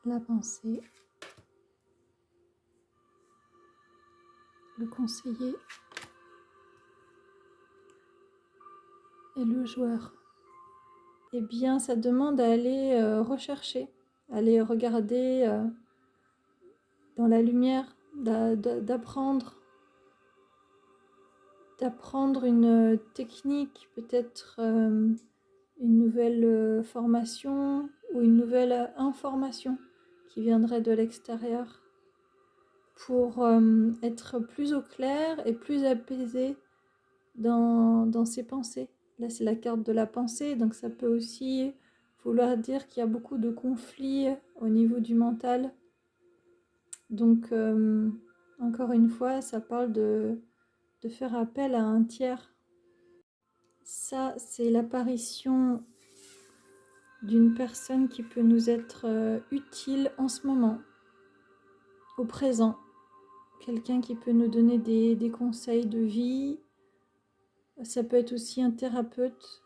la pensée, le conseiller et le joueur. Eh bien, ça demande à aller rechercher, aller regarder dans la lumière, d'apprendre une technique, peut-être une nouvelle formation ou une nouvelle information qui viendrait de l'extérieur pour être plus au clair et plus apaisé dans ses pensées. Là, c'est la carte de la pensée, donc ça peut aussi vouloir dire qu'il y a beaucoup de conflits au niveau du mental. Donc, encore une fois, ça parle de faire appel à un tiers. Ça, c'est l'apparition d'une personne qui peut nous être utile en ce moment, au présent. Quelqu'un qui peut nous donner des conseils de vie. Ça peut être aussi un thérapeute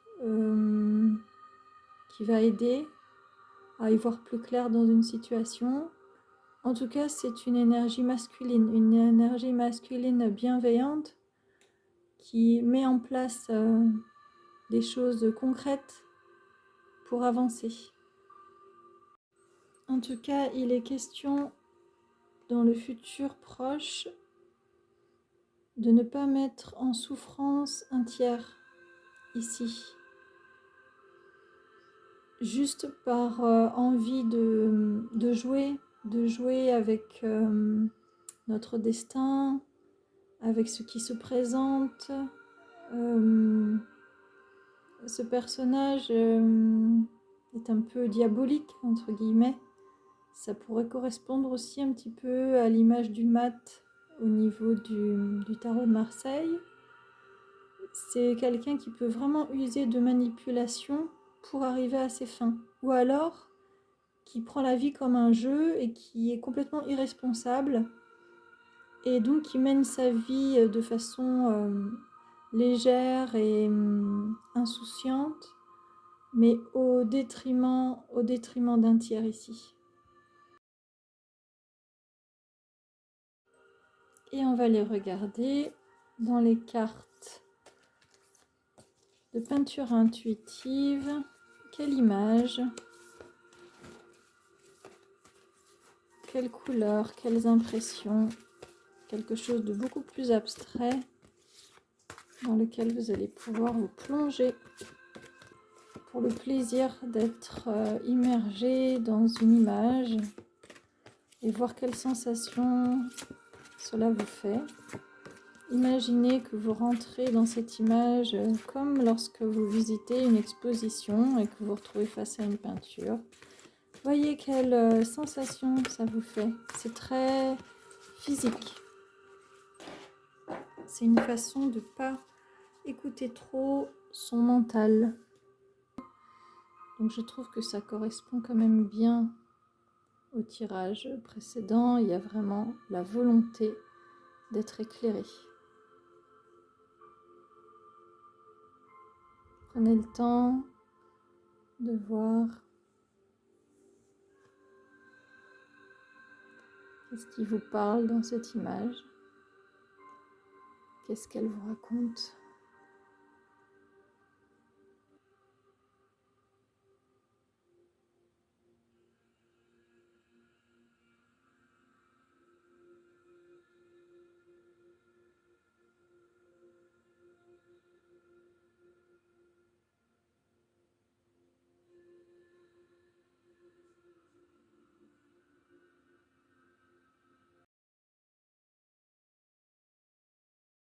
qui va aider à y voir plus clair dans une situation. En tout cas, c'est une énergie masculine bienveillante qui met en place des choses concrètes pour avancer. En tout cas, il est question dans le futur proche de ne pas mettre en souffrance un tiers ici. Juste par envie de jouer avec notre destin, avec ce qui se présente. Ce personnage est un peu diabolique, entre guillemets. Ça pourrait correspondre aussi un petit peu à l'image du mat au niveau du tarot de Marseille. C'est quelqu'un qui peut vraiment user de manipulation pour arriver à ses fins. Ou alors, qui prend la vie comme un jeu et qui est complètement irresponsable et donc qui mène sa vie de façon légère et insouciante, mais au détriment d'un tiers ici. Et on va les regarder dans les cartes de peinture intuitive. Quelle image, quelles couleurs, quelles impressions, quelque chose de beaucoup plus abstrait dans lequel vous allez pouvoir vous plonger pour le plaisir d'être immergé dans une image et voir quelles sensations cela vous fait. Imaginez que vous rentrez dans cette image comme lorsque vous visitez une exposition et que vous vous retrouvez face à une peinture. Voyez quelle sensation ça vous fait. C'est très physique. C'est une façon de ne pas écouter trop son mental. Donc je trouve que ça correspond quand même bien au tirage précédent. Il y a vraiment la volonté d'être éclairé. Prenez le temps de voir qu'est-ce qui vous parle dans cette image. Qu'est-ce qu'elle vous raconte ?